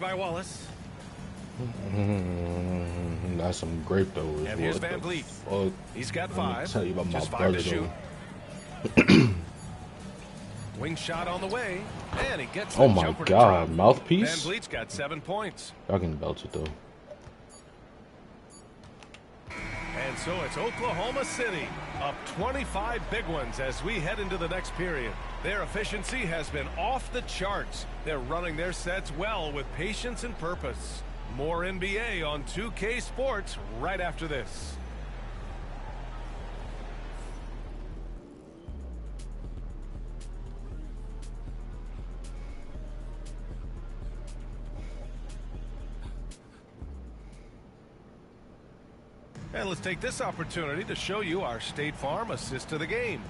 by Wallace. That's some grape though. And here's Van Vliet. He's got 5. Tell you about just my 5 brother, to shoot. Wing shot on the way, and he gets. Oh my God, mouthpiece. Van Vliet's got 7 points. Y'all can belch it though. And so it's Oklahoma City up 25 big ones as we head into the next period. Their efficiency has been off the charts. They're running their sets well with patience and purpose. More NBA on 2K Sports right after this. And let's take this opportunity to show you our State Farm assist to the game.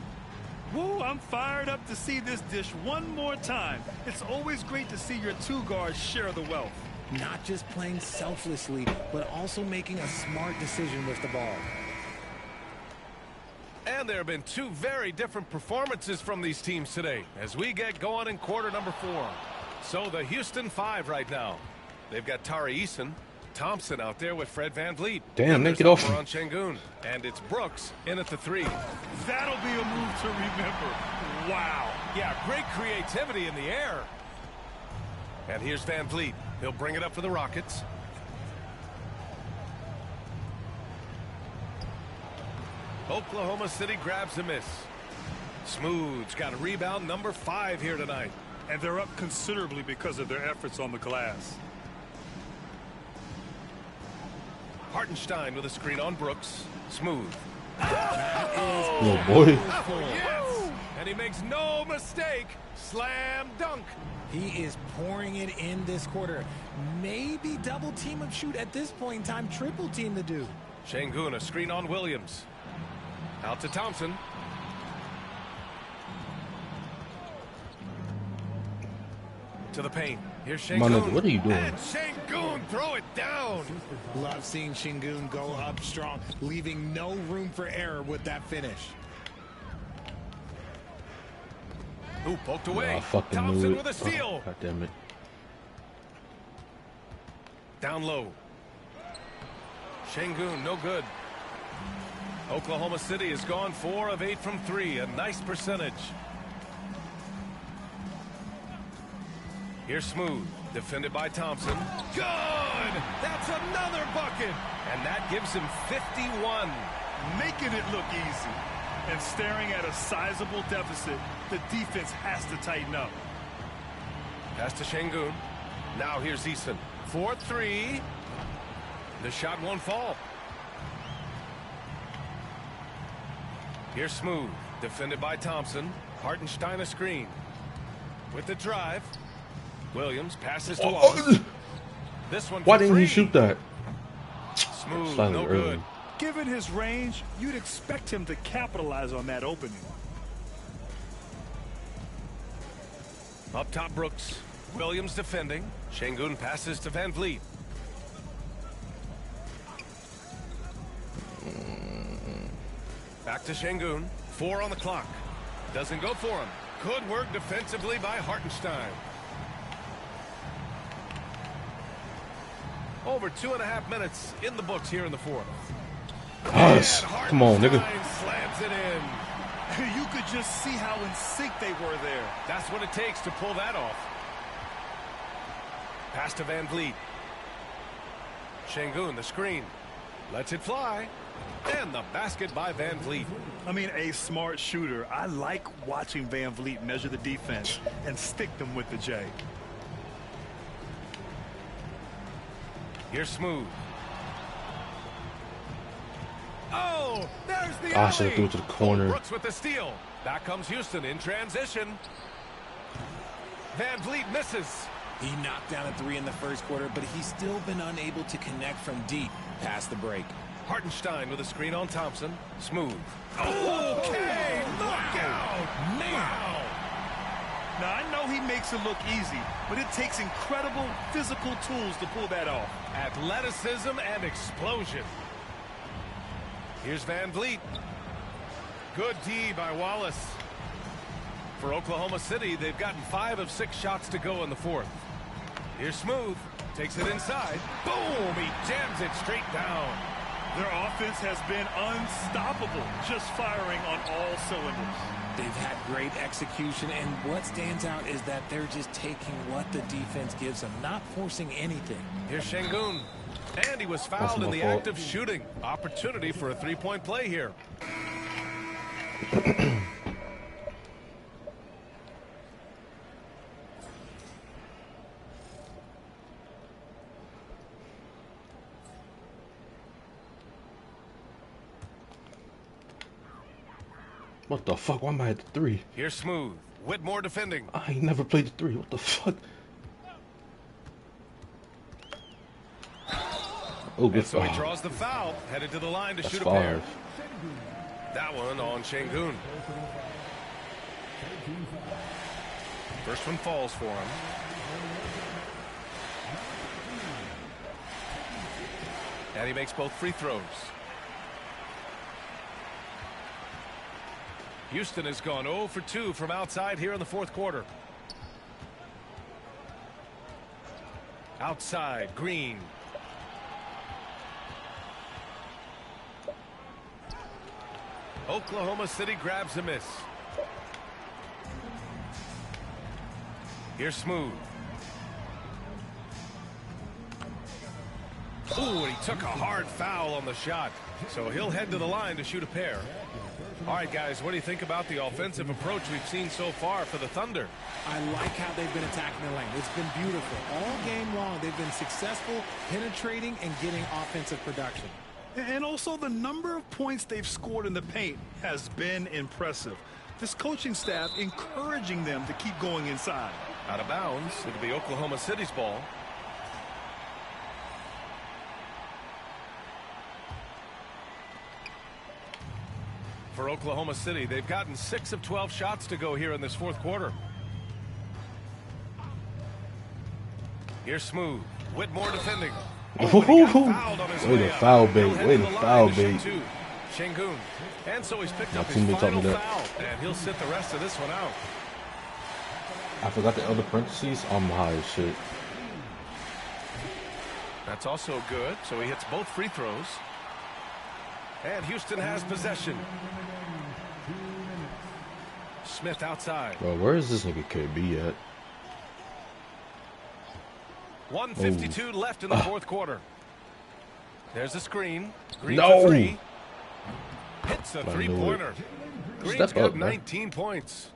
Woo, I'm fired up to see this dish one more time. It's always great to see your 2 guards share the wealth. Not just playing selflessly, but also making a smart decision with the ball. And there have been 2 very different performances from these teams today as we get going in quarter number 4. So the Houston 5 right now. They've got Tari Eason, Thompson out there with Fred Van Vliet. Damn, they get off. On Şengün, and it's Brooks in at the 3. That'll be a move to remember. Wow. Yeah, great creativity in the air. And here's Van Vliet. He'll bring it up for the Rockets. Oklahoma City grabs a miss. Smooth's got a rebound, number 5 here tonight. And they're up considerably because of their efforts on the glass. Hartenstein with a screen on Brooks. Smooth. Oh boy. Oh, yes. And he makes no mistake. Slam dunk. He is pouring it in this quarter. Maybe double team him shoot at this point in time. Triple team the dude. Şengün, a screen on Williams. Out to Thompson. To the paint. Here's Şengün. What are you doing? And Şengün, throw it down. Love seeing Şengün go up strong, leaving no room for error with that finish. Ooh, poked away. I fucking Thompson knew with it. a steal. God damn it. Down low. Şengün, no good. Oklahoma City has gone 4 of 8 from 3, a nice percentage. Here's Smooth, defended by Thompson. Good! That's another bucket! And that gives him 51. Making it look easy. And staring at a sizable deficit, the defense has to tighten up. Pass to Şengün. Now here's Eason. 4-3. The shot won't fall. Here's Smooth, defended by Thompson. Hartenstein a screen. With the drive. Williams passes to Wallace. This one. Why didn't he shoot that? Smooth, no good. Given his range, you'd expect him to capitalize on that opening. Up top, Brooks. Williams defending. Şengün passes to Van Vliet. Back to Şengün. 4 on the clock. Doesn't go for him. Good work defensively by Hartenstein. Over 2.5 minutes in the books here in the 4th. Yes. Come on, nigga. Slams it in. You could just see how in sync they were there. That's what it takes to pull that off. Pass to Van Vliet. Şengün, the screen. Lets it fly. And the basket by Van Vliet. I mean, a smart shooter. I like watching Van Vliet measure the defense and stick them with the J. Here's Smooth. Oh, there's the I should have threw it to the corner. Brooks with the steal. Back comes Houston in transition. Van Vliet misses. He knocked down a 3 in the first quarter, but he's still been unable to connect from deep past the break. Hartenstein with a screen on Thompson. Smooth. Okay, knockout. Man. Now, I know he makes it look easy, but it takes incredible physical tools to pull that off. Athleticism and explosion. Here's Van Vliet. Good D by Wallace. For Oklahoma City, they've gotten 5 of 6 shots to go in the 4th. Here's Smooth. Takes it inside. Boom! He jams it straight down. Their offense has been unstoppable, just firing on all cylinders. They've had great execution, and what stands out is that they're just taking what the defense gives them, not forcing anything. Here's Şengün. And he was fouled in the act of shooting. Opportunity for a three-point play here. What the fuck? Why am I at the 3? Here's Smooth. Whitmore defending. I ain't never played the 3. What the fuck? Oh, good. So he draws the foul, headed to the line to That's shoot a 5. pair. That one on Şengün. First one falls for him. And he makes both free throws. Houston has gone 0 for 2 from outside here in the fourth quarter. Outside, Green. Oklahoma City grabs a miss. Here's Smooth. Ooh, and he took a hard foul on the shot. So he'll head to the line to shoot a pair. All right, guys, what do you think about the offensive approach we've seen so far for the Thunder? I like how they've been attacking the lane. It's been beautiful. All game long, they've been successful penetrating and getting offensive production. And also the number of points they've scored in the paint has been impressive. This coaching staff encouraging them to keep going inside. Out of bounds. It'll be Oklahoma City's ball. For Oklahoma City, they've gotten 6 of 12 shots to go here in this fourth quarter. Here's Smooth. Whitmore defending. Oh, way to foul bait. Way to foul bait. Şengün. And so he's picked up his final foul. And he'll sit the rest of this one out. I forgot the other parentheses. I'm high as shit. That's also good. So he hits both free throws. And Houston has possession. Smith outside. Bro, where is this nigga KB at? 1:52 left in the fourth quarter. There's a screen. Green No. for 3. Hits a three-pointer. Green's got 19 points.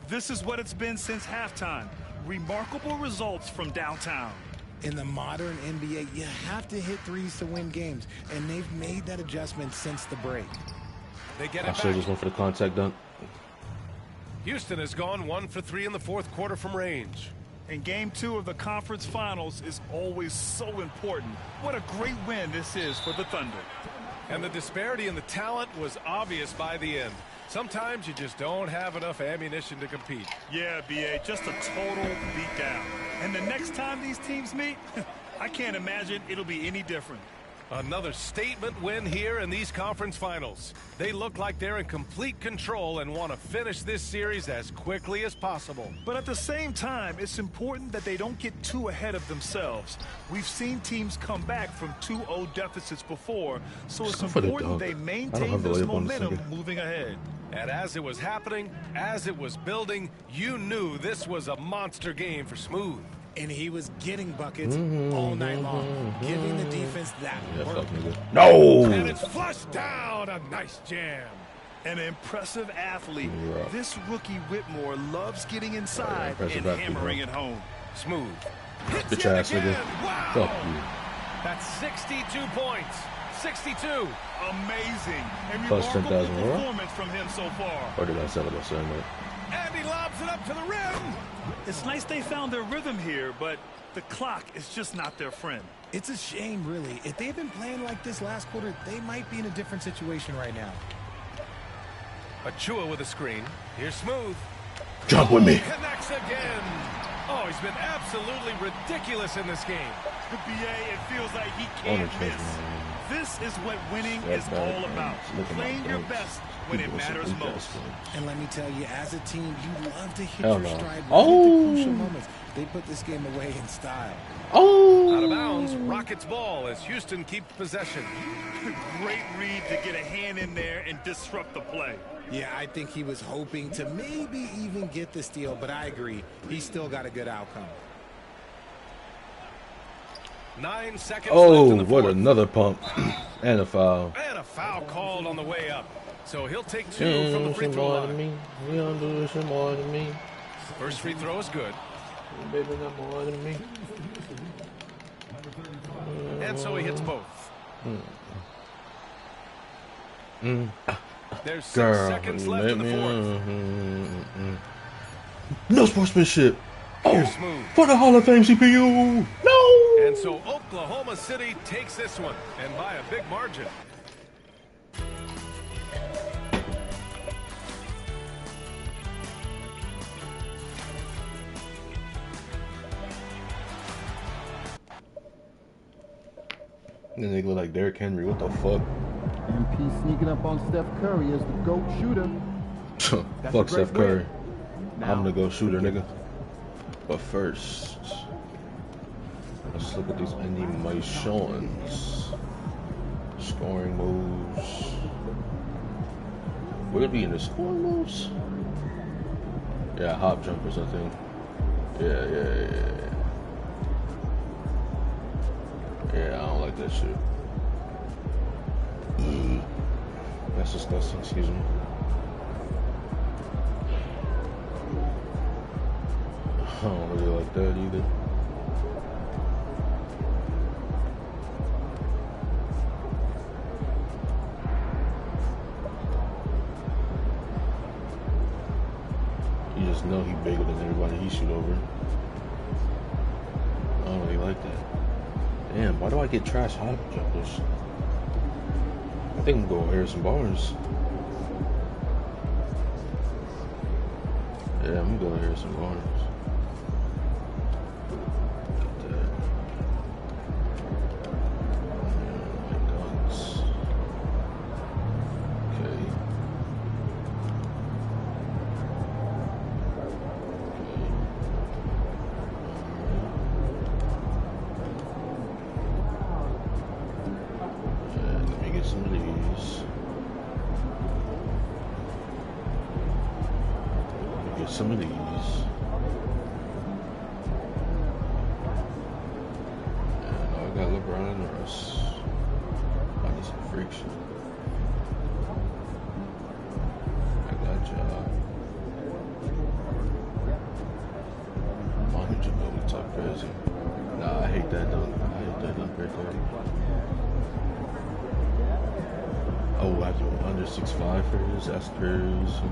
This is what it's been since halftime. Remarkable results from downtown. In the modern NBA, you have to hit threes to win games, and they've made that adjustment since the break. They get it I back. should have just went for the contact dunk. Houston has gone 1 for 3 in the fourth quarter from range. And game 2 of the conference finals is always so important. What a great win this is for the Thunder. And the disparity in the talent was obvious by the end. Sometimes you just don't have enough ammunition to compete. Yeah, BA, just a total beatdown. And the next time these teams meet, I can't imagine it'll be any different. Another statement win here in these conference finals. They look like they're in complete control and want to finish this series as quickly as possible. But at the same time, it's important that they don't get too ahead of themselves. We've seen teams come back from 2-0 deficits before, so it's important they maintain this momentum moving ahead. And as it was happening, as it was building, you knew this was a monster game for Smooth. And he was getting buckets all night long, giving the defense that work. No! And it's flushed down. A nice jam. An impressive athlete. This rookie Whitmore loves getting inside and hammering it home. Smooth. Bitch ass nigga. Wow. Fuck you. That's 62 points. 62. Amazing. And Plus remarkable 10,000 more? performance from him so far. Or did I settle by saying that? And he lobs it up to the rim. It's nice they found their rhythm here, but the clock is just not their friend. It's a shame, really. If they've been playing like this last quarter, they might be in a different situation right now. Achua with a screen. Here's Smooth. Jump with me. Connects again. Oh, he's been absolutely ridiculous in this game. The BA, it feels like he can't miss. This is what winning is all about. Playing your best when it matters most. And let me tell you, as a team, you love to hit Hell your no. stride Oh. at the crucial moments. They put this game away in style. Oh! Out of bounds, Rockets ball as Houston keeps possession. Great read to get a hand in there and disrupt the play. Yeah, I think he was hoping to maybe even get the steal, but I agree. He still got a good outcome. 9 seconds Oh, left in the what fourth. another pump. And a foul. And a foul called on the way up. So he'll take 2 from the free throw line. You don't do this more than me. First free throw is good. Baby, not more than me. And so he hits both. There's 6 seconds left in the fourth. No sportsmanship. Here's Smooth. For the Hall of Fame CPU. No. And so Oklahoma City takes this one, and by a big margin. Then they look like Derrick Henry. What the fuck? MP sneaking up on Steph Curry as the GOAT shooter. Fuck Steph Curry. Now, I'm the GOAT shooter, nigga. But first, let's look at these animations. Scoring moves. Would it be in the scoring moves? Yeah, hop jumpers, I think. Yeah. Yeah, I don't like that shit. That's disgusting, excuse me. I don't really like that either. You just know he's bigger than everybody he shoot over. I don't really like that. Damn, why do I get trash hop jumpers? I think I'm going to Harrison Barnes. Yeah, I'm going to Harrison Barnes. Look at that. Yeah, guns. Okay. Let me get some of these. Get some of these. And I got LeBron and Russ. I need some freak shit. I got y'all. Manu Ginobili talk crazy. Nah, I hate that dunk. I hate that dunk right there. Oh, I have to go under 6'5" for his. That's crazy.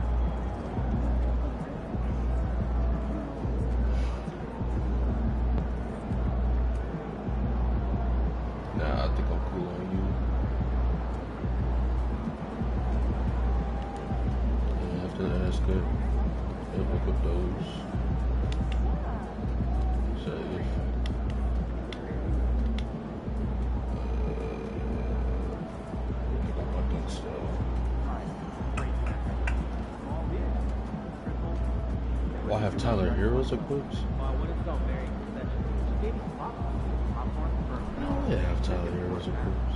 Nah, I think I'm cool on you. Yeah, after that, that's good. They'll pick up those. Save. Pick up my dunk stuff. Well, I have Tyler Heroes equipped. I have Tyler Heroes equipped.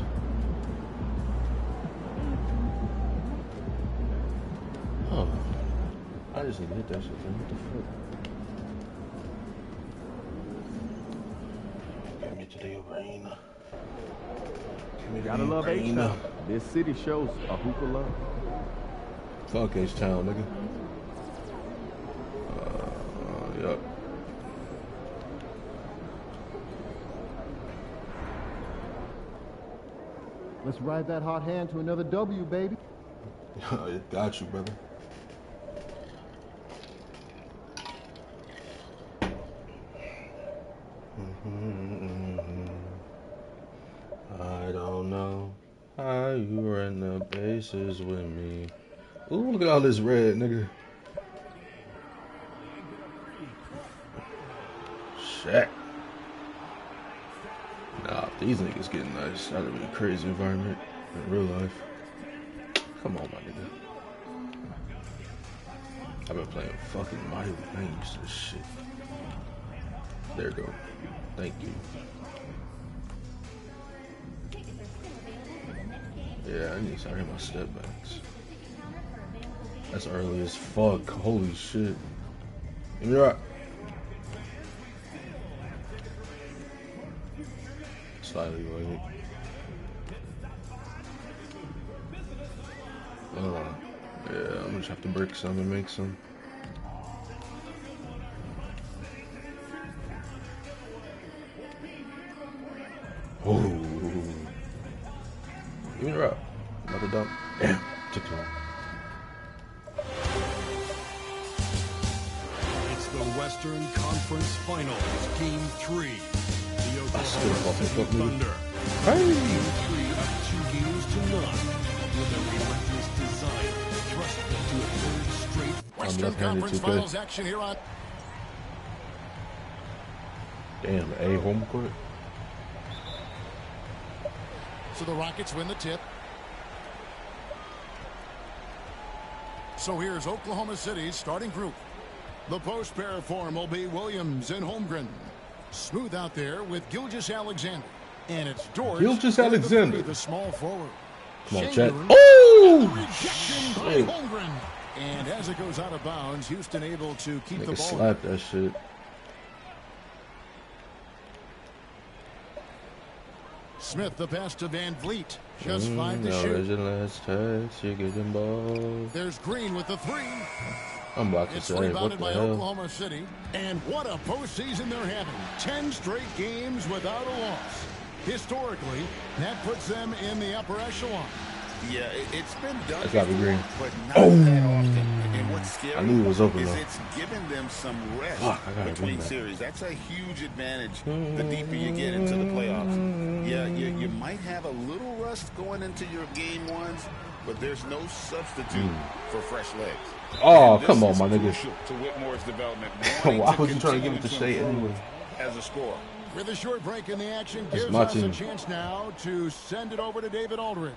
Oh, I just need to hit that shit. What the fuck? Get me to the arena. Gotta love H-Town. This city shows a hoop of love. Fuck H-Town, nigga. Yup. Let's ride that hot hand to another W, baby. Got you, brother. I don't know how you run the bases with me. Ooh, look at all this red, nigga. Shaq. Nah, these niggas getting nice. That'd be a crazy environment in real life. Come on, my nigga. I've been playing fucking Mario. I ain't used to this shit. There you go. Thank you. Yeah, I need to start hitting my step backs. That's early as fuck. Holy shit. Give me right. Slightly late. Yeah, I'm just have to break some and make some. Oh, give me the route. Another dump. Damn, took too long. It's the Western Conference Finals, Game 3. The Oklahoma City Thunder. Hey. Game 3 up 2 games to none. With a relentless desire to thrust them to a third straight Western Conference Finals action here on. Damn, A home court. So the Rockets win the tip. So here's Oklahoma City's starting group. The post pair form will be Williams and Holmgren. Smooth out there with Gilgeous-Alexander. And it's George. Gilgeous-Alexander. The small forward. Come on, Chet. Oh! Rejection by Holmgren. And as it goes out of bounds, Houston able to keep the ball. Slap that shit. Smith, the pass to Van Vliet. Just 5 to shoot. There's your last touch. You get them balls. There's Green with the 3. I'm blocked. It's What rebounded the by hell? Oklahoma City. And what a postseason they're having. 10 straight games without a loss. Historically, that puts them in the upper echelon. Yeah, it's been done. That's gotta be Green. But not that often. And what's scary I knew it was open, is though. it's giving them some rest win between that. series. That's a huge advantage the deeper you get into the playoffs. Yeah, you might have a little rust going into your game ones, but there's no substitute for fresh legs. Oh, come on, my nigga. To Whitmore's development. Why was you trying to give it to Shea anyway? As a scorer. With a short break in the action, That's gives my us a team. chance now to send it over to David Aldridge.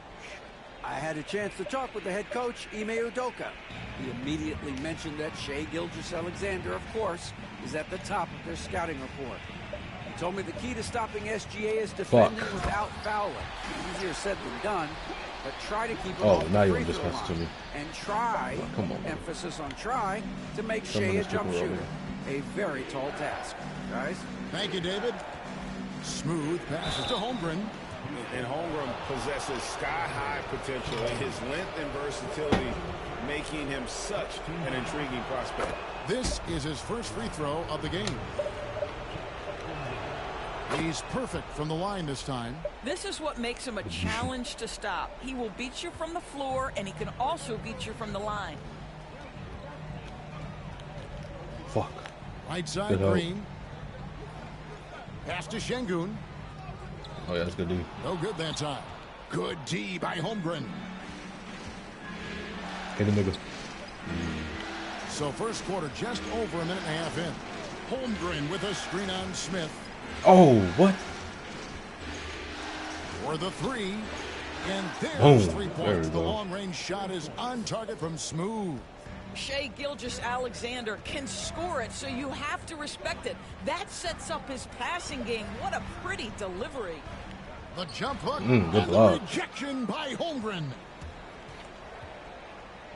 I had a chance to talk with the head coach, Ime Udoka. He immediately mentioned that Shai Gilgeous-Alexander, of course, is at the top of their scouting report. He told me the key to stopping SGA is defending without fouling. Easier said than done, but try to keep it off now the you free want this throw pass to line. me. And try, Come on, man. emphasis on try, to make Shai Someone a is jump taking shooter. over. A very tall task. Guys? Thank you, David. Smooth passes to Holmgren. And Holmgren possesses sky-high potential, and his length and versatility making him such an intriguing prospect. This is his first free throw of the game. He's perfect from the line this time. This is what makes him a challenge to stop. He will beat you from the floor, and he can also beat you from the line. Fuck. Right side, Good help. Green. Pass to Şengün. Oh, yeah, that's good, dude. No good that time. Good D by Holmgren. Hit the nigga. So first quarter just over a minute and a half in. Holmgren with a screen on Smith. Oh, what? For the 3. And there's Boom. 3 There points. we The go. long-range shot is on target from Smooth. Shai Gilgeous-Alexander can score it, so you have to respect it. That sets up his passing game. What a pretty delivery. The jump hook Good and the block. rejection by Holmgren.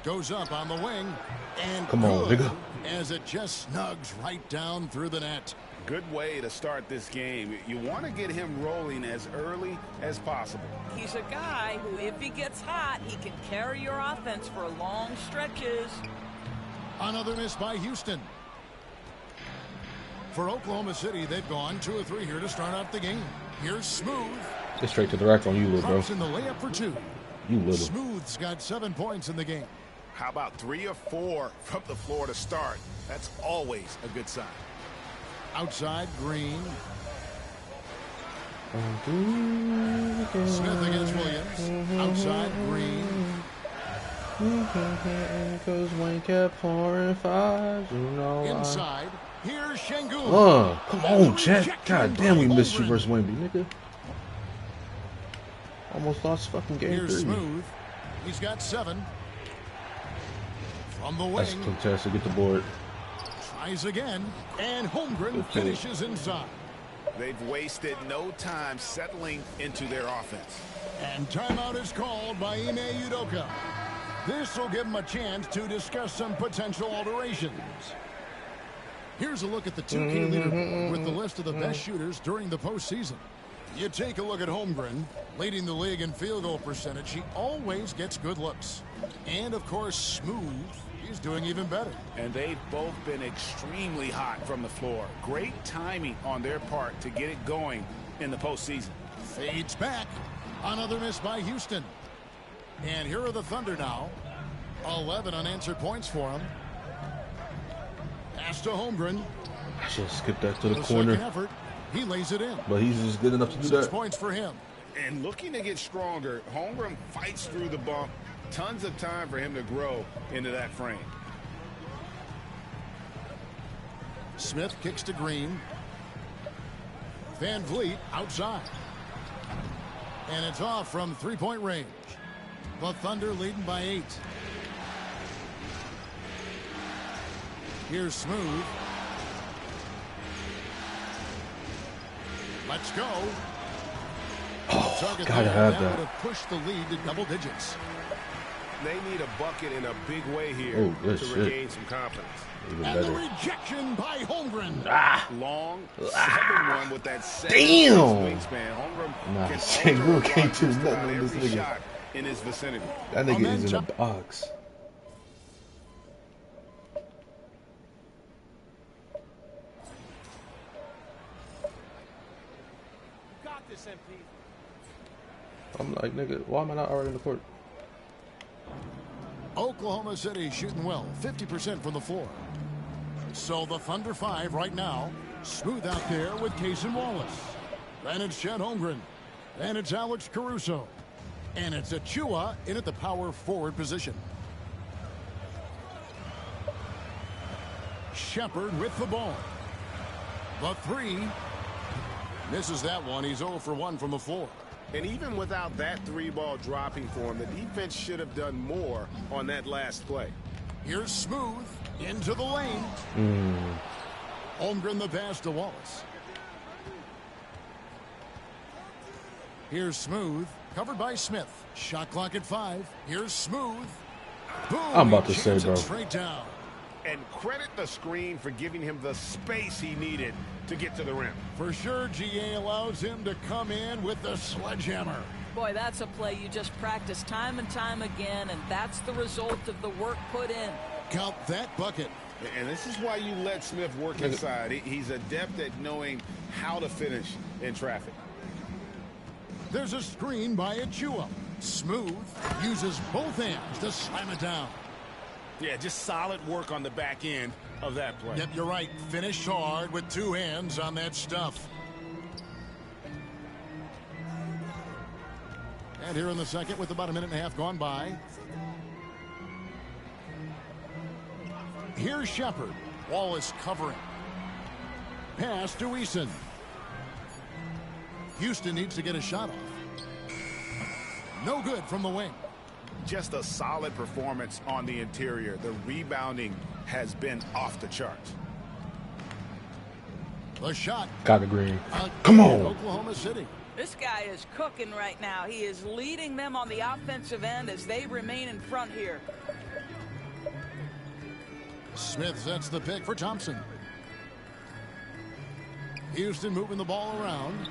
Goes up on the wing. And Come on, good nigga. as it just snugs right down through the net. Good way to start this game. You want to get him rolling as early as possible. He's a guy who, if he gets hot, he can carry your offense for long stretches. Another miss by Houston. For Oklahoma City, they've gone 2 or 3 here to start out the game. Here's Smooth. Get straight to the rack on you, little bro. Drops in the layup for 2. You little. Smooth's got 7 points in the game. How about 3 or 4 from the floor to start? That's always a good sign. Outside, Green. Smith against Williams. Outside, Green. Cause when kept pouring fives, you know Inside, here's Şengün. come on, Chet. God damn, we missed you versus Wemby, nigga. Almost lost fucking game Here's 3. Smooth. He's got 7. From the That's wing. contest to get the board. Tries again. And Holmgren finishes inside. They've wasted no time settling into their offense. And timeout is called by Ime Udoka. This will give them a chance to discuss some potential alterations. Here's a look at the 2K leaderboard with the list of the best shooters during the postseason. You take a look at Holmgren, leading the league in field goal percentage. He always gets good looks. And, of course, Smooth, he's doing even better. And they've both been extremely hot from the floor. Great timing on their part to get it going in the postseason. Fades back. Another miss by Houston. And here are the Thunder now. 11 unanswered points for him. Pass to Holmgren. I should skip that to the Second corner. effort. He lays it in. But he's just good enough to do 6 that. points for him. And looking to get stronger, Holmgren fights through the bump. Tons of time for him to grow into that frame. Smith kicks to Green. Van Vliet outside. And it's off from three-point range. The Thunder leading by 8. Here's Smooth. Let's go. Oh, gotta have that that. would have pushed the lead to double digits. They need a bucket in a big way here Oh, good to shit. regain some confidence. Even And the better. rejection by Holmgren. Long, southern one with that Damn. wingspan. Holmgren Nah, can Sengun can't do just nothing about on this every nigga. shot in his vicinity. That nigga is in a box. Got this, MP. I'm like, nigga, why am I not already in the court? Oklahoma City shooting well, 50% from the floor. So the Thunder 5 right now. Smooth out there with Cason Wallace. Then it's Chet Holmgren. Then it's Alex Caruso. And it's Achua in at the power forward position. Shepard with the ball. The 3. Misses that one. He's 0 for 1 from the floor. And even without that 3-ball dropping for him, the defense should have done more on that last play. Here's Smooth into the lane. Holmgren the pass to Wallace. Here's Smooth, covered by Smith. Shot clock at 5. Here's Smooth. Boom, I'm about to he say, jams it bro. straight down. And credit the screen for giving him the space he needed to get to the rim. For sure, GA allows him to come in with the sledgehammer. Boy, that's a play you just practice time and time again, and that's the result of the work put in. Count that bucket. And this is why you let Smith work inside. He's adept at knowing how to finish in traffic. There's a screen by Achua. Smooth uses both hands to slam it down. Yeah, just solid work on the back end of that play. Yep, you're right. Finish hard with 2 hands on that stuff. And here in the second with about a minute and a half gone by. Here's Shepard. Wallace covering. Pass to Eason. Houston needs to get a shot off. No good from the wing. Just a solid performance on the interior. The rebounding has been off the charts. The shot. Got the green. Come on. Oklahoma City. This guy is cooking right now. He is leading them on the offensive end as they remain in front here. Smith sets the pick for Thompson. Houston moving the ball around.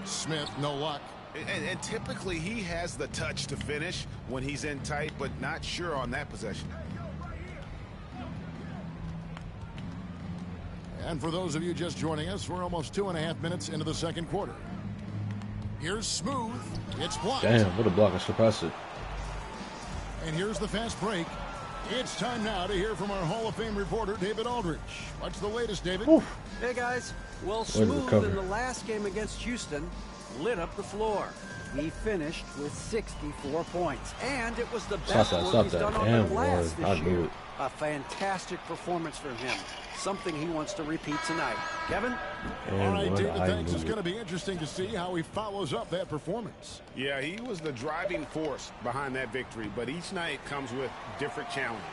Smith, no luck. And typically he has the touch to finish when he's in tight, but not sure on that possession. And for those of you just joining us, we're almost 2.5 minutes into the second quarter. Here's Smooth. It's blocked. Damn, what a block. I should pass it. And here's the fast break. It's time now to hear from our Hall of Fame reporter, David Aldridge. What's the latest, David? Oof. Hey, guys. Well, Way to Smooth recover. in the last game against Houston lit up the floor. He finished with 64 points, and it was the best work he's done on the glass this year. A fantastic performance from him. something he wants to repeat tonight. Kevin? All right, David, thanks. It's going to be interesting to see how he follows up that performance. Yeah, he was the driving force behind that victory, but each night comes with different challenges.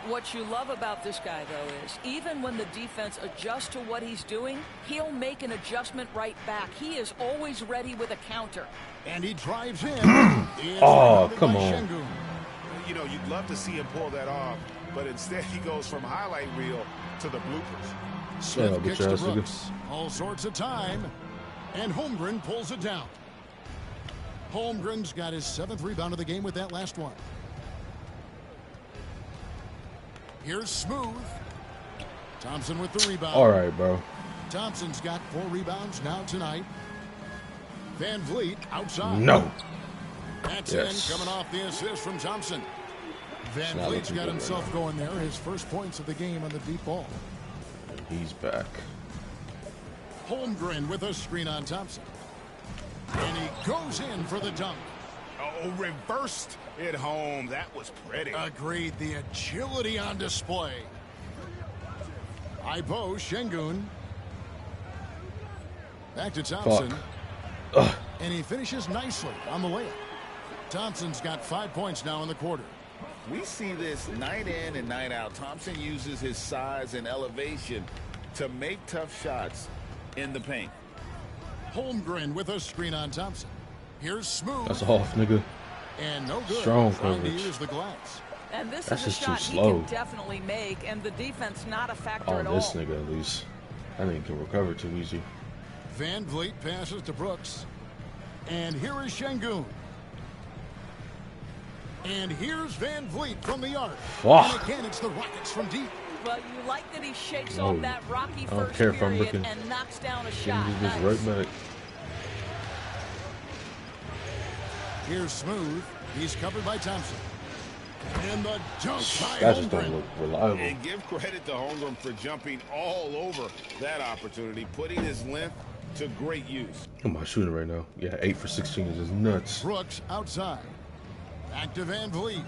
What you love about this guy, though, is even when the defense adjusts to what he's doing, he'll make an adjustment right back. He is always ready with a counter. And he drives in. Oh, come on. You know, you'd love to see him pull that off, but instead he goes from highlight reel to the bloopers. Smith kicks to Brooks. All sorts of time. And Holmgren pulls it down. Holmgren's got his 7th rebound of the game with that last one. Here's Smooth. Thompson with the rebound. All right, bro. Thompson's got 4 rebounds now tonight. Van Vliet outside. No. That's in, coming off the assist from Thompson. Van Vliet's got himself going there. His first points of the game on the deep ball. He's back. Holmgren with a screen on Thompson. And he goes in for the dunk. Oh, reversed it home. That was pretty. Agreed. The agility on display. Ibo Şengün. Back to Thompson. And he finishes nicely on the layup. Thompson's got 5 points now in the quarter. We see this night in and night out. Thompson uses his size and elevation to make tough shots in the paint. Holmgren with a screen on Thompson. Here's Smooth. That's off, nigga. And no good. Strong trying to coverage. use the glass. And this That's is a just shot too he slow. can definitely make, and the defense not a factor at Oh, all. this nigga at least. That nigga can recover too easy. Van Vliet passes to Brooks. And here is Şengün. And here's Van Vliet from the arc. And again, it's the Rockets from deep. Well, you like that he shakes off that rocky I don't first care if I'm period looking. and knocks down a Give shot. me this right back. Here's Smooth. He's covered by Thompson. And the dunk by That just don't Holmgren. look reliable. And give credit to Holmgren for jumping all over that opportunity, putting his length to great use. Am I shooting right now? Yeah, 8 for 16 is just nuts. Brooks outside. Back to Van Vliet.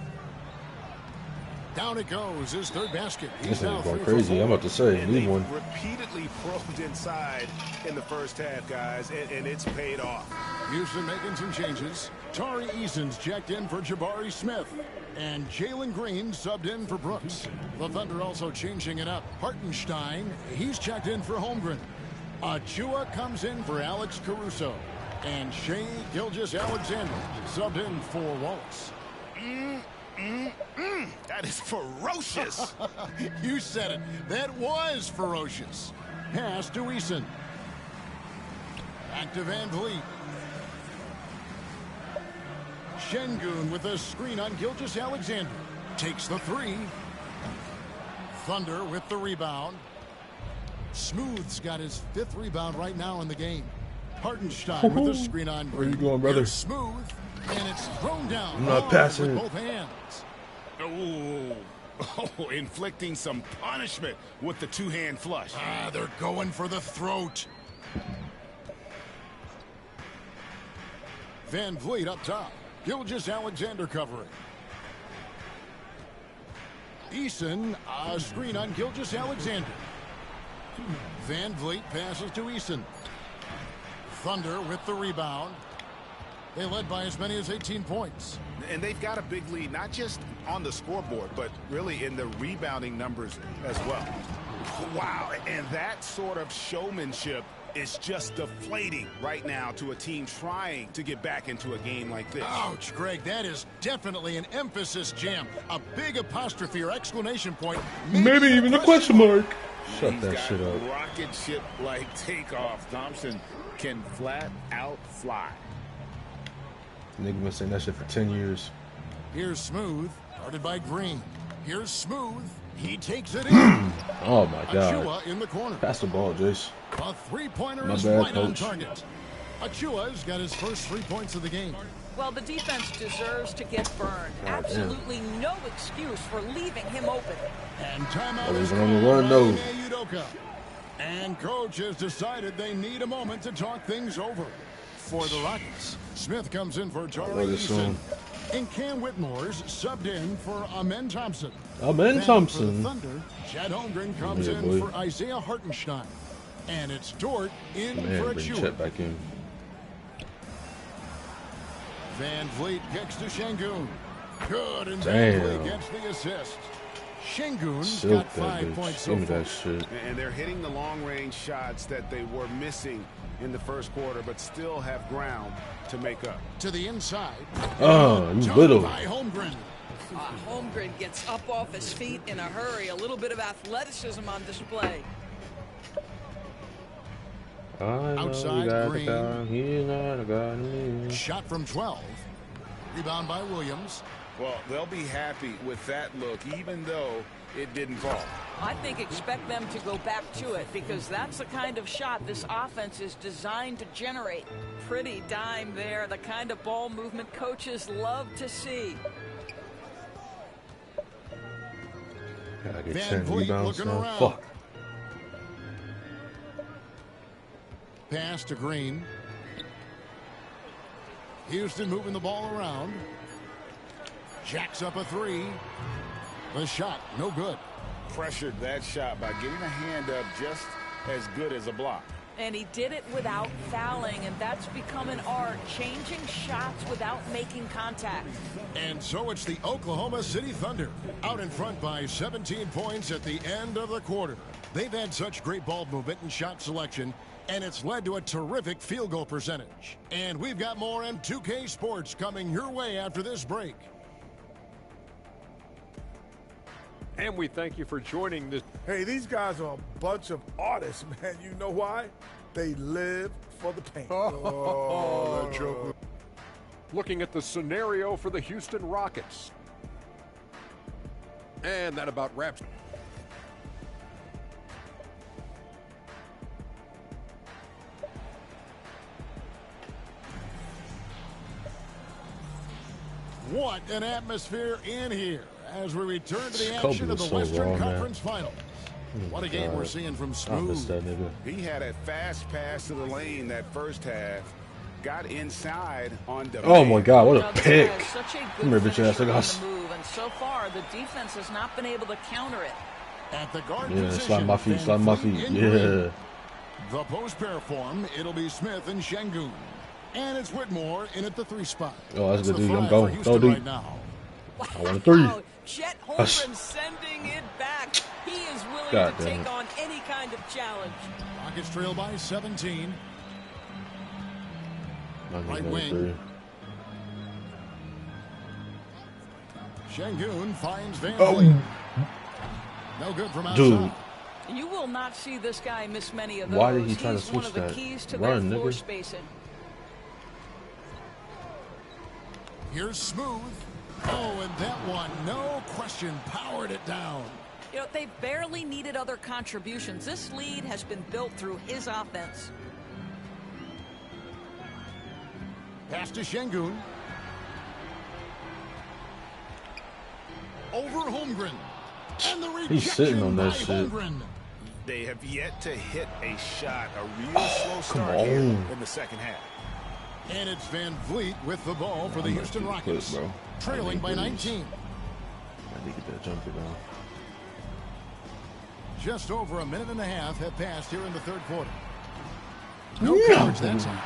Down it goes. His 3rd basket. This now nigga's going 3 for crazy. 4. I'm about to say, And need they one. repeatedly probed inside in the first half, guys, and it's paid off. Houston making some changes. Tari Eason's checked in for Jabari Smith. And Jalen Green subbed in for Brooks. The Thunder also changing it up. Hartenstein, he's checked in for Holmgren. Achua comes in for Alex Caruso. And Shea Gilgeous-Alexander subbed in for Wallace. That is ferocious. You said it. That was ferocious. Pass to Eason. Back to Van Vliet. Şengün with a screen on Gilgeous-Alexander. Takes the 3. Thunder with the rebound. Smooth's got his 5th rebound right now in the game. Hartenstein with a screen on Green. Where you going, brother? Here's Smooth, and it's thrown down. I'm not passing with it. both hands. Oh, inflicting some punishment with the 2-hand flush. They're going for the throat. Van Vliet up top. Gilgeous-Alexander covering. Eason, a screen on Gilgeous-Alexander. Van Vliet passes to Eason. Thunder with the rebound. They led by as many as 18 points. And they've got a big lead, not just on the scoreboard, but really in the rebounding numbers as well. Wow, and that sort of showmanship is just deflating right now to a team trying to get back into a game like this. Ouch, Greg, that is definitely an emphasis jam. A big apostrophe or exclamation point. Maybe even a question mark. Shut He's that got shit up. rocket ship-like takeoff. Thompson can flat out fly. Nigga been saying that shit for 10 years. Here's Smooth, guarded by Green. Here's Smooth. He takes it in. Oh my god. Achua in the corner. Pass the ball, Jace. A 3-pointer My is bad, right on coach. target. Achua's got his first 3 points of the game. Well, the defense deserves to get burned. Absolutely no excuse for leaving him open. And timeout Oh, is he's on the called run, by though. Ime Udoka. And coach has decided they need a moment to talk things over. For the Rockets, Smith comes in for Tari this Eason. one. And Cam Whitmore's subbed in for Amen Thompson. Amen Thompson. For the Thunder, Chad Holmgren comes in for Isaiah Hartenstein. And it's Dort in for a Chillin. Chet back in. Van Vliet kicks to Şengün. Good, and Van Vliet gets the assist. Şengün's got 5 points so far. And they're hitting the long-range shots that they were missing in the first quarter, but still have ground to make up. To the inside. Oh, you little. Holmgren. Holmgren gets up off his feet in a hurry. A little bit of athleticism on display. Outside Green. Shot from 12. Rebound by Williams. Well, they'll be happy with that look, even though it didn't fall. I think expect them to go back to it because that's the kind of shot this offense is designed to generate. Pretty dime there, the kind of ball movement coaches love to see. Gotta get 10 rebounds now. Fuck. Pass to Green. Houston moving the ball around. Jacks up a three. The shot, no good. Pressured that shot by getting a hand up just as good as a block. And he did it without fouling, and that's become an art, changing shots without making contact. And so it's the Oklahoma City Thunder, out in front by 17 points at the end of the quarter. They've had such great ball movement and shot selection, and it's led to a terrific field goal percentage. And we've got more M2K Sports coming your way after this break. And we thank you for joining this. Hey, these guys are a bunch of artists, man. You know why? They live for the paint. Oh, that joke. Looking at the scenario for the Houston Rockets. And that about wraps it. What an atmosphere in here as we return to the action of the Western Conference Finals. What a game we're seeing from Smooth. He had a fast pass to the lane that first half. Got inside on demand. Oh my God, what a pick. Such a good finisher on the move, and so far the defense has not been able to counter it. At the guard yeah, position, slide my feet, slide my feet. Yeah. The post pair form, it'll be Smith and Şengün. And it's Whitmore in at the 3 spot. Oh, that's good, dude. I'm going. Go deep. Right now. I want a 3. Chet Holmgren sending it back. He is willing to take on any kind of challenge. Rockets trail by 17. Right wing. Şengün finds Van Vliet. No good from outside. Dude. You will not see this guy miss many of those. Why did he try to He's switch one of the that? keys to Run, their floor nigga. spacing. Here's Smooth. Oh, and that one, no question, powered it down. You know, they barely needed other contributions. This lead has been built through his offense. Pass to Şengün. Over Holmgren. And the rejection. He's sitting on that shit. Holmgren. They have yet to hit a shot, a real slow start here in the second half. And it's Van Vliet with the ball for the Houston Rockets. Trailing by 19. I need to get that jumper down. Just over a minute and a half have passed here in the third quarter. No coverage that time.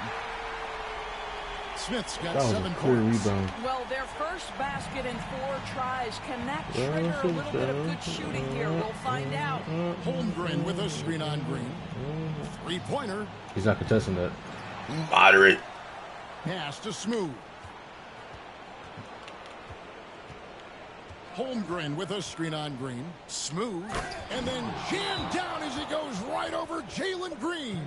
Smith's got 7 points. Well, their first basket in 4 tries. Can that trigger a little bit of good shooting here? We'll find out. Holmgren with a screen on Green. 3-pointer. He's not contesting that. Moderate. Pass to Smooth. Holmgren with a screen on Green. Smooth. And then jammed down as he goes right over Jalen Green.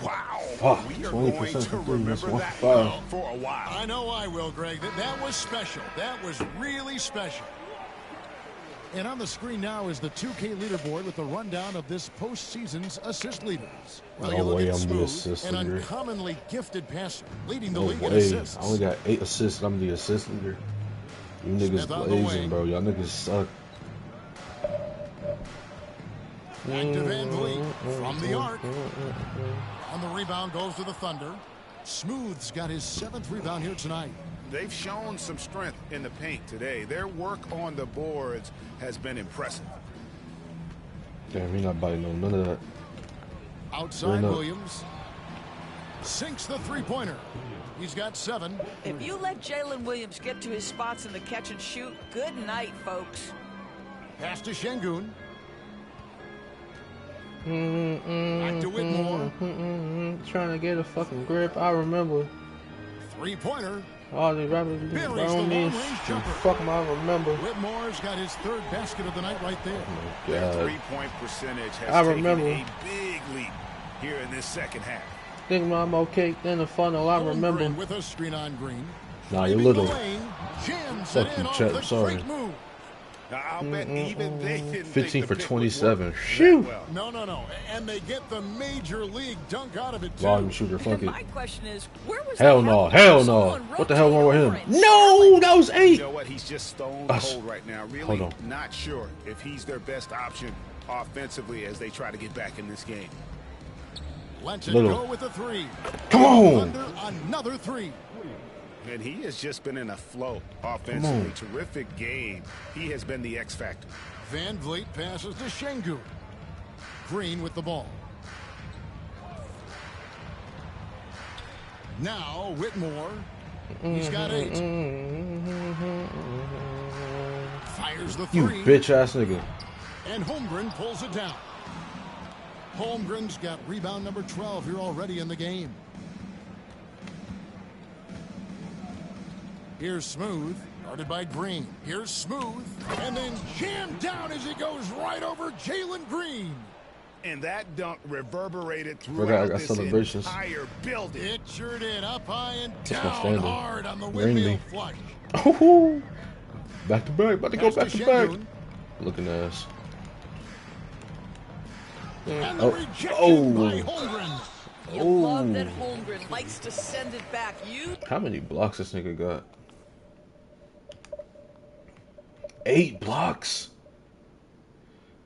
Wow. Oh, we are going to remember that for a while. I know I will, Greg. That was special. That was really special. And on the screen now is the 2K leaderboard with the rundown of this postseason's assist leaders. Well, no way I'm the assist leader. An uncommonly gifted passer, leading the league in assists. I only got 8 assists. I'm the assist leader. You niggas blazing, bro. Y'all niggas suck. Back to Van Vliet from the arc. And the rebound goes to the Thunder. Smooth's got his 7th rebound here tonight. They've shown some strength in the paint today. Their work on the boards has been impressive. Damn, he not biting on none of that. Outside Williams. Sinks the three-pointer. He's got 7. If you let Jalen Williams get to his spots in the catch and shoot, good night, folks. Pass to Şengün. Back to Whitmore. Trying to get a fucking grip. I remember. Three-pointer. All the rappers around me. Fuck him, I remember. Whitmore's got his 3rd basket of the night right there. Oh Their three-point percentage has taken a big leap here in this second half. Think I'm okay in the funnel. I remember. With a screen on Green. Nah, you're little. Fuck you, Chet. Sorry. Now, I'll bet even they didn't 15 think for the pick 27. Shoot. Well. No. And they get the major league dunk out of it, too. Volume shooter, fuck it. My question is, where was hell no. What the hell wrong with him? No, that was 8. You know what? He's just stone cold right now. Really not sure if he's their best option offensively as they try to get back in this game. Let's go with the 3. Come on. Another 3. And he has just been in a flow offensively. Terrific game. He has been the X factor. Van Vliet passes to Şengün. Green with the ball. Now Whitmore. He's got 8. Fires the 3. You bitch ass nigga. And Holmgren pulls it down. Holmgren's got rebound number 12 here already in the game. Here's Smooth, guarded by Green. Here's Smooth, and then jammed down as he goes right over Jalen Green. And that dunk reverberated throughout this entire building. It sure did, up high and down hard on the windmill flush. Oh, back to back, about to go back to back. Looking ass. And the rejection by Holmgren. You love that Holmgren likes to send it back. How many blocks this nigga got? 8 blocks.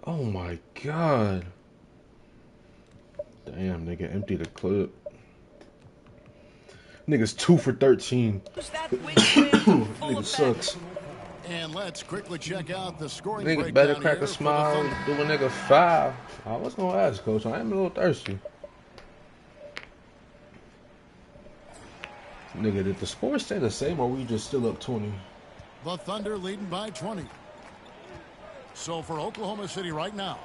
Oh my god. Damn, nigga, empty the clip. Nigga's 2 for 13. Nigga sucks. And let's quickly check out the scoring. Nigga better crack a smile, do a nigga 5. I was gonna ask, coach. I am a little thirsty. Nigga, did the score stay the same or we just still up 20? The Thunder leading by 20. So for Oklahoma City right now,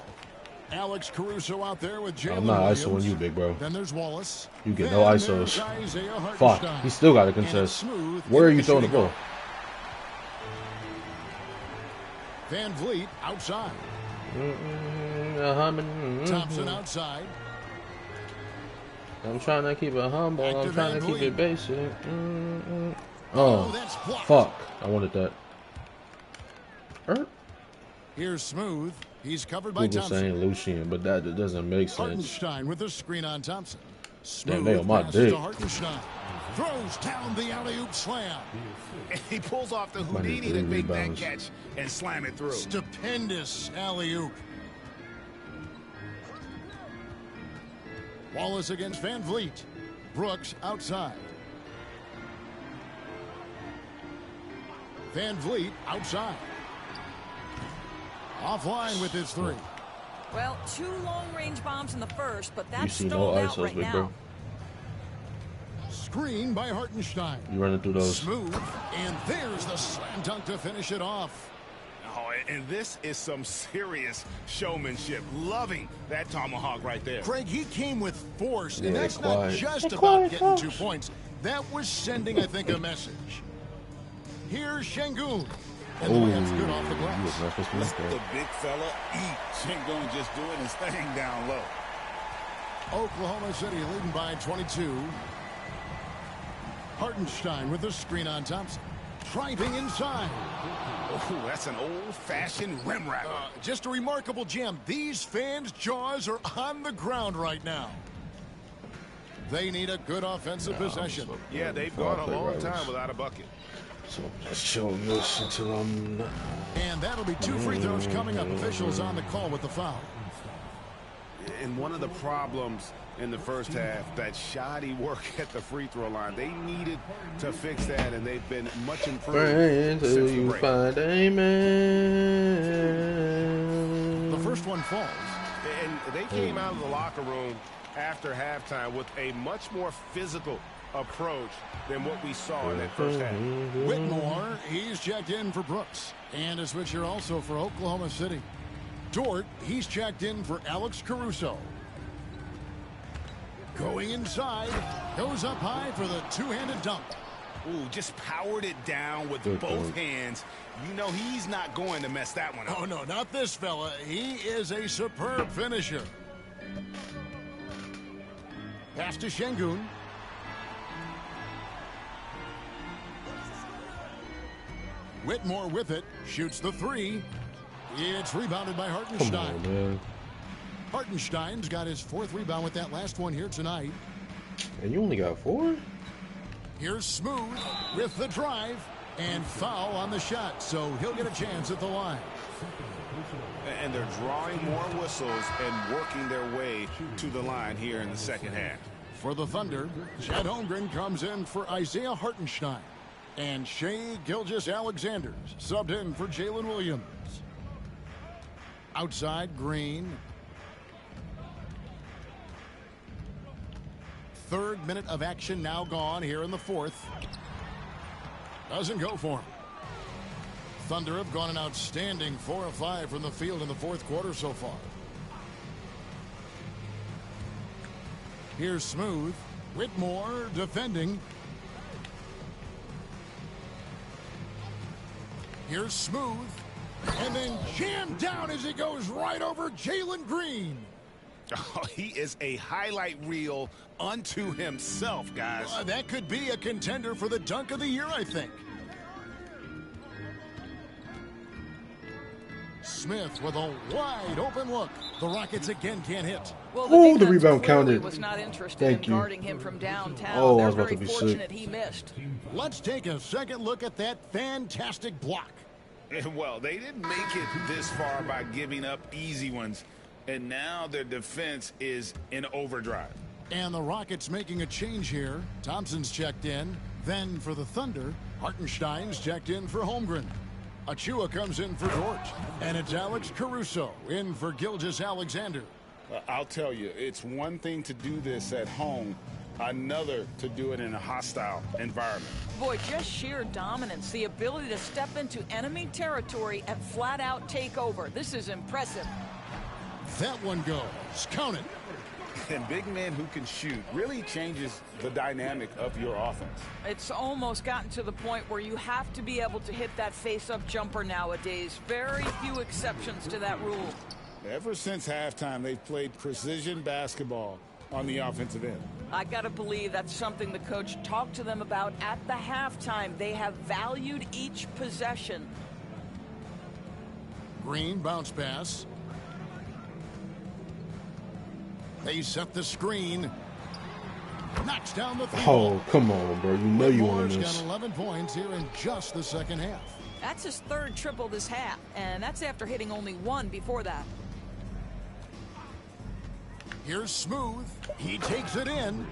Alex Caruso out there with Jalen I'm not Williams. ISOing you, big bro. Then there's Wallace. You get no ISOs. Fuck, he still got a contest. Where are you throwing the ball? Van Vliet outside. Thompson outside. I'm trying to keep it humble. I'm trying to keep it basic. Oh, fuck. I wanted that. Here's Smooth. He's covered by Google Thompson. saying Lucian, but that doesn't make sense. Hartenstein with the screen on Thompson. Damn, they on my dick. Hartenstein throws down the alley-oop slam. And he pulls off the Houdini to make that catch and slam it through. Stupendous alley-oop. Wallace against Van Vliet. Brooks outside. Van Vliet outside. Offline with his 3. Well, 2 long-range bombs in the first, but that's stalled out right now. Bro. Screen by Hartenstein. You running through those. Smooth, and there's the slam dunk to finish it off. Oh, and this is some serious showmanship. Loving that tomahawk right there. Craig, he came with force, and Yeah, that's quiet. not just about getting 2 points. That was sending, I think, a message. Here's Şengün. And the layup's good off the glass. Let the big fella eat. Şengün just doing his thing down low. Oklahoma City leading by 22. Hartenstein with the screen on Thompson. Driving inside. Oh, that's an old-fashioned rim wrapper. Just a remarkable jam. These fans' jaws are on the ground right now. They need a good offensive possession. Yeah, they've gone a long time without a bucket. So just show this until I'm And that'll be 2 free throws coming up. Officials on the call with the foul. And one of the problems in the first half, that shoddy work at the free throw line. They needed to fix that, and they've been much improved since the break. Find a man. The first one falls. And they came out of the locker room after halftime with a much more physical approach than what we saw in that first half. Whitmore, he's checked in for Brooks. And a switcher also for Oklahoma City. Dort, he's checked in for Alex Caruso. Going inside, goes up high for the two-handed dunk. Ooh, just powered it down with both hands. You know he's not going to mess that one up. Oh, no, not this fella. He is a superb finisher. Pass to Şengün. Whitmore with it, shoots the three. It's rebounded by Hartenstein. Come on, man. Hartenstein's got his fourth rebound with that last one here tonight. And you only got 4? Here's Smooth with the drive and foul on the shot, so he'll get a chance at the line. And they're drawing more whistles and working their way to the line here in the second half. For the Thunder, Chet Holmgren comes in for Isaiah Hartenstein. And Shai Gilgeous-Alexander subbed in for Jalen Williams. Outside, Green. Third minute of action now gone here in the fourth. Doesn't go for him. Thunder have gone an outstanding 4 of 5 from the field in the fourth quarter so far. Here's Smooth. Whitmore defending. Here's Smooth. And then jammed down as he goes right over Jalen Green. Oh, he is a highlight reel unto himself, guys. That could be a contender for the dunk of the year, I think. Smith with a wide open look. The Rockets again can't hit. Well, the rebound counted. Was not interested Thank in you. guarding him from downtown. Oh, I They're was about very to be fortunate sick. he missed. Let's take a second look at that fantastic block. Well, they didn't make it this far by giving up easy ones. And now their defense is in overdrive. And the Rockets making a change here. Thompson's checked in. Then for the Thunder, Hartenstein's checked in for Holmgren. Achua comes in for Dort. And it's Alex Caruso in for Gilgeous-Alexander. I'll tell you, it's one thing to do this at home, another to do it in a hostile environment. Boy, just sheer dominance, the ability to step into enemy territory and flat out take over. This is impressive. That one goes. Count it. And big men who can shoot really changes the dynamic of your offense. It's almost gotten to the point where you have to be able to hit that face-up jumper nowadays. Very few exceptions to that rule. Ever since halftime, they've played precision basketball on the offensive end. I gotta believe that's something the coach talked to them about at the halftime. They have valued each possession. Green bounce pass. They set the screen. Knocks down the three. Oh, come on, bro. You know you want Whitmore's this. got 11 points here in just the second half. That's his third triple this half, and that's after hitting only one before that. Here's Smooth. He takes it in.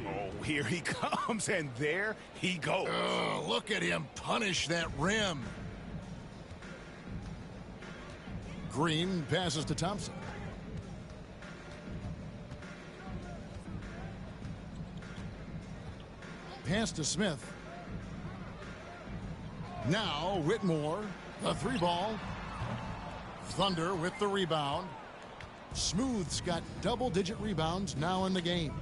Oh, here he comes, and there he goes. Oh, look at him punish that rim. Green passes to Thompson. Pass to Smith. Now Whitmore, the three ball. Thunder with the rebound. Smooth's got double-digit rebounds now in the game.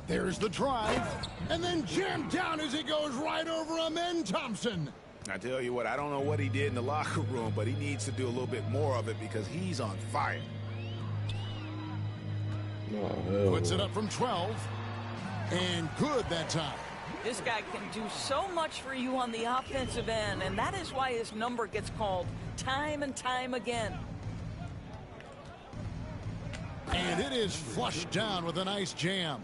There's the drive, and then jammed down as he goes right over Amen Thompson. I tell you what, I don't know what he did in the locker room, but he needs to do a little bit more of it because he's on fire. Oh, Puts it up from 12, and good that time. This guy can do so much for you on the offensive end, and that is why his number gets called time and time again. And it is flushed down with a nice jam.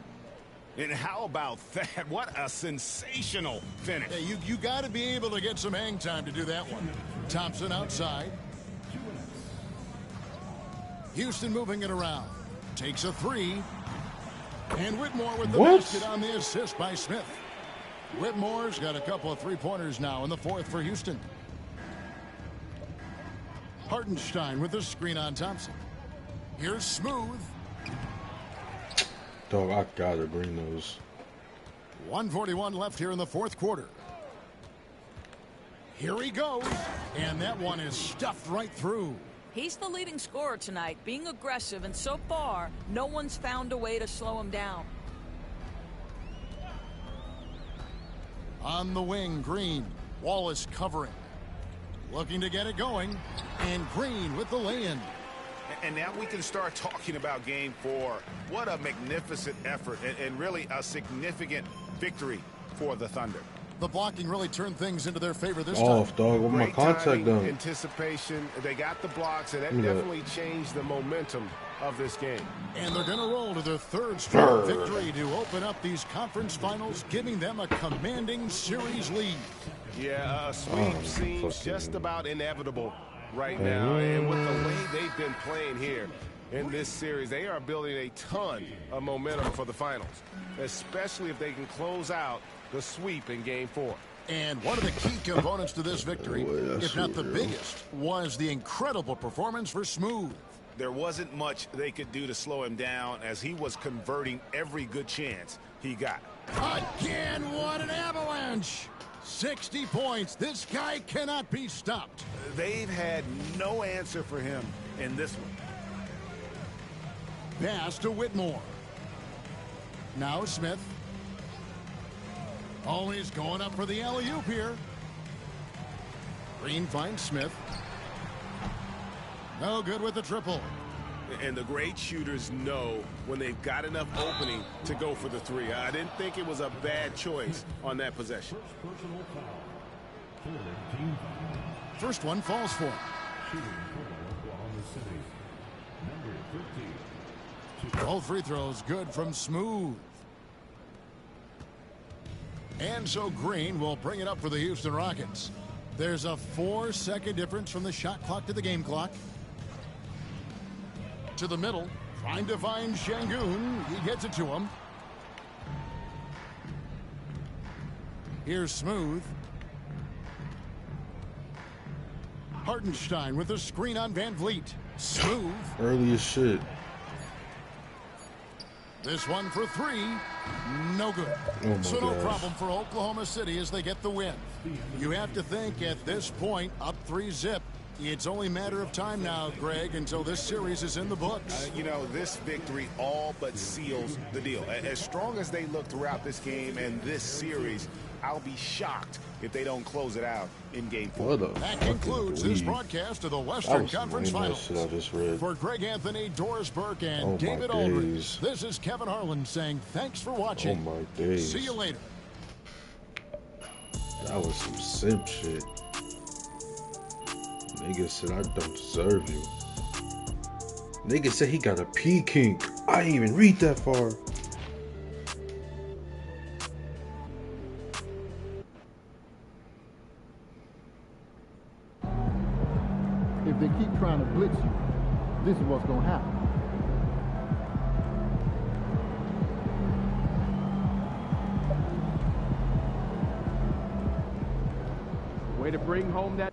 And how about that? What a sensational finish. Yeah, you got to be able to get some hang time to do that one. Thompson outside. Houston moving it around. Takes a three. And Whitmore with the What? basket on the assist by Smith. Whitmore's got a couple of three-pointers now in the fourth for Houston. Hartenstein with the screen on Thompson. Here's Smooth. Dog, I gotta bring those. 1:41 left here in the fourth quarter. Here he goes. And that one is stuffed right through. He's the leading scorer tonight, being aggressive, and so far, no one's found a way to slow him down. On the wing, Green. Wallace covering. Looking to get it going. And Green with the lay-in. And now we can start talking about game 4. What a magnificent effort and really a significant victory for the Thunder. The blocking really turned things into their favor this Off, time. dog. With my Great contact timing, done. anticipation. They got the blocks, and that Look at that. definitely changed the momentum of this game. And they're going to roll to their third straight victory to open up these conference finals, giving them a commanding series lead. Yeah, a sweep seems just about inevitable right now. And with the way they've been playing here in this series, they are building a ton of momentum for the finals, especially if they can close out the sweep in game 4. And one of the key components to this victory, if not the biggest, was the incredible performance for Smooth. There wasn't much they could do to slow him down as he was converting every good chance he got. Again, what an avalanche! 60 points. This guy cannot be stopped. They've had no answer for him in this one. Pass to Whitmore. Now Smith. Always going up for the alley-oop here. Green finds Smith. No good with the triple. And the great shooters know when they've got enough opening to go for the three. I didn't think it was a bad choice on that possession. First one falls for him. All free throws good from Smooth. And so Green will bring it up for the Houston Rockets. There's a 4-second difference from the shot clock to the game clock. To the middle, trying to find Şengün. He gets it to him. Here's Smooth. Hartenstein with a screen on Van Vliet. Smooth. Early as shit. This one for three. No good. Oh So no gosh. problem for Oklahoma City as they get the win. You have to think at this point, up 3-zip. It's only a matter of time now, Greg, until this series is in the books. You know, this victory all but seals the deal. As strong as they look throughout this game and this series, I'll be shocked if they don't close it out in game 4. That concludes this broadcast of the Western Conference Finals. Shit I just read. For Greg Anthony, Doris Burke, and Oh, my David days. Aldridge, this is Kevin Harlan saying thanks for watching. Oh my days. See you later. That was some simp shit. Nigga said I don't deserve you. Nigga said he got a P kink. I didn't even read that far. If they keep trying to blitz you, this is what's going to happen. Way to bring home that